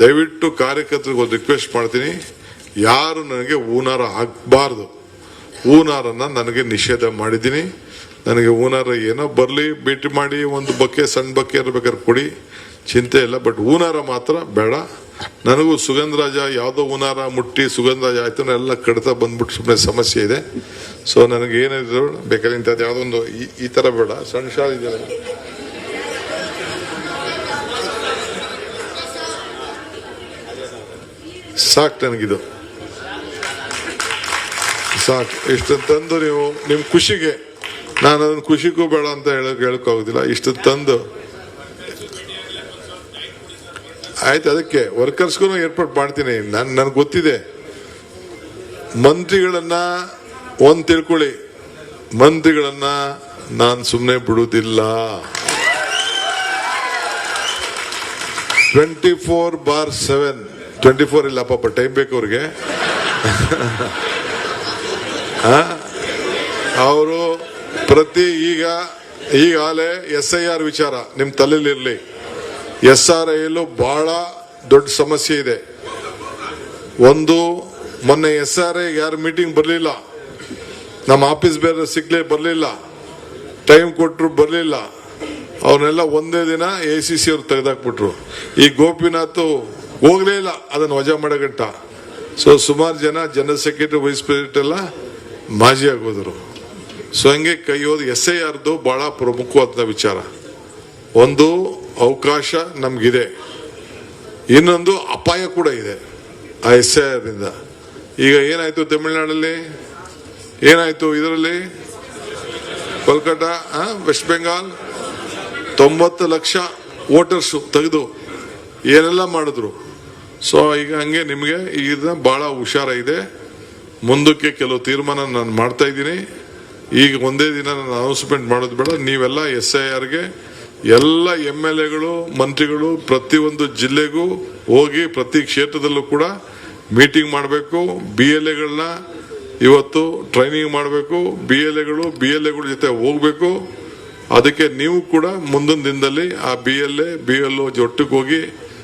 ದಯವಿಟ್ಟು ಕಾರ್ಯಕರ್ತರಿಗೆ ಒಂದು ರಿಕ್ವೆಸ್ಟ್ ಮಾಡ್ತೀನಿ, ಯಾರು ನನಗೆ ಹೂನಾರ ಹಾಕಬಾರ್ದು. ಹೂನಾರನ್ನ ನನಗೆ ನಿಷೇಧ ಮಾಡಿದ್ದೀನಿ. ನನಗೆ ಹೂನಾರ ಏನೋ ಬರಲಿ, ಭೇಟಿ ಮಾಡಿ ಒಂದು ಬಕ್ಕೆ ಸಣ್ಣ ಬಕ್ಕೆ ಇರ್ಬೇಕಾದ್ರೆ ಕೊಡಿ, ಚಿಂತೆ ಇಲ್ಲ. ಬಟ್ ಹೂನಾರ ಮಾತ್ರ ಬೇಡ. ನನಗೂ ಸುಗಂಧರಾಜ ಯಾವುದೋ ಹೂನಾರ ಮುಟ್ಟಿ ಸುಗಂಧರಾಜ ಆಯ್ತು ಎಲ್ಲ ಕಡಿತ ಬಂದ್ಬಿಟ್ಟು ಸುಮ್ಮನೆ ಸಮಸ್ಯೆ ಇದೆ. ಸೊ ನನಗೆ ಏನಿದ್ರು ಬೇಕಾದ್ರೆ ಇಂಥದ್ದು ಯಾವುದೊಂದು ಈ ತರ ಬೇಡ, ಸಣ್ಣ ಶಾಲೆ ಇದೆ ಸಾಕು, ನನಗಿದು ಸಾಕು. ಇಷ್ಟು ತಂದು ನೀವು ನಿಮ್ ಖುಷಿಗೆ, ನಾನು ಅದನ್ನ ಖುಷಿಗೂ ಬೇಡ ಅಂತ ಹೇಳಕ್ಕಾಗೋದಿಲ್ಲ. ಇಷ್ಟು ತಂದು ಆಯ್ತು, ಅದಕ್ಕೆ ವರ್ಕರ್ಸ್ಗೂ ಏರ್ಪಾಟ್ ಮಾಡ್ತೀನಿ. ನನ್ಗೆ ಗೊತ್ತಿದೆ, ಮಂತ್ರಿಗಳನ್ನ ಒಂದ್ ತಿಳ್ಕೊಳ್ಳಿ, ಮಂತ್ರಿಗಳನ್ನ ನಾನು ಸುಮ್ಮನೆ ಬಿಡುವುದಿಲ್ಲ. 24/7 24 ಇಲ್ಲ ಪಾಪ, ಟೈಮ್ ಬೇಕು ಅವ್ರಿಗೆ. ಅವರು ಪ್ರತಿ ಈಗಾಗಲೇ SIR ವಿಚಾರ ನಿಮ್ ತಲೆಯಲ್ಲಿರ್ಲಿ. SRIಯಲ್ಲೂ ಬಹಳ ದೊಡ್ಡ ಸಮಸ್ಯೆ ಇದೆ. ಒಂದು ಮೊನ್ನೆ SRI ಯಾರು ಮೀಟಿಂಗ್ ಬರಲಿಲ್ಲ, ನಮ್ಮ ಆಫೀಸ್ ಬೇರೆ ಸಿಗ್ಲೇ ಬರಲಿಲ್ಲ, ಟೈಮ್ ಕೊಟ್ಟರು ಬರಲಿಲ್ಲ, ಅವನ್ನೆಲ್ಲ ಒಂದೇ ದಿನ ACC ಅವ್ರು ತೆಗೆದಾಕ್ಬಿಟ್ರು. ಈ ಗೋಪಿನಾಥ್ ಹೋಗ್ಲೇ ಇಲ್ಲ ಅದನ್ನು ವಜಾ ಮಾಡಗಂಟ. ಸೊ ಸುಮಾರು ಜನ ಜನರಲ್ ಸೆಕ್ರೆಟರಿ ವೈಸ್ ಪ್ರೆಸಿಡೆಂಟ್ ಎಲ್ಲ ಮಾಜಿ ಆಗೋದ್ರು. ಸೊ ಹಂಗೆ ಕೈಯೋದು SIRದು ಬಹಳ ಪ್ರಮುಖವಾದ ವಿಚಾರ. ಒಂದು ಅವಕಾಶ ನಮ್ಗಿದೆ, ಇನ್ನೊಂದು ಅಪಾಯ ಕೂಡ ಇದೆ ಆ SIR ಇಂದ. ಈಗ ಏನಾಯ್ತು ತಮಿಳುನಾಡಲ್ಲಿ, ಏನಾಯ್ತು ಇದರಲ್ಲಿ ಕೋಲ್ಕತ್ತಾ, ವೆಸ್ಟ್ ಬೆಂಗಾಲ್ 90 ಲಕ್ಷ ವೋಟರ್ಸ್ ತೆಗೆದು ಏನೆಲ್ಲ ಮಾಡಿದ್ರು. ಸೊ ಈಗ ಹಂಗೆ ನಿಮಗೆ ಈಗ ಬಹಳ ಹುಷಾರ ಇದೆ. ಮುಂದಕ್ಕೆ ಕೆಲವು ತೀರ್ಮಾನ ನಾನು ಮಾಡ್ತಾ ಇದ್ದೀನಿ. ಈಗ ಒಂದೇ ದಿನ ನಾನು ಅನೌನ್ಸ್ಮೆಂಟ್ ಮಾಡೋದು ಬೇಡ. ನೀವೆಲ್ಲ SIRಗೆ ಎಲ್ಲ MLAಗಳು ಮಂತ್ರಿಗಳು ಪ್ರತಿಯೊಂದು ಜಿಲ್ಲೆಗೂ ಹೋಗಿ ಪ್ರತಿ ಕ್ಷೇತ್ರದಲ್ಲೂ ಕೂಡ ಮೀಟಿಂಗ್ ಮಾಡಬೇಕು. BLAಗಳನ್ನ ಇವತ್ತು ಟ್ರೈನಿಂಗ್ ಮಾಡಬೇಕು. BLAಗಳು ಜೊತೆ ಹೋಗ್ಬೇಕು. ಅದಕ್ಕೆ ನೀವು ಕೂಡ ಮುಂದಿನ ದಿನದಲ್ಲಿ ಆ BLA BLO ಒಟ್ಟಿಗೆ ಹೋಗಿ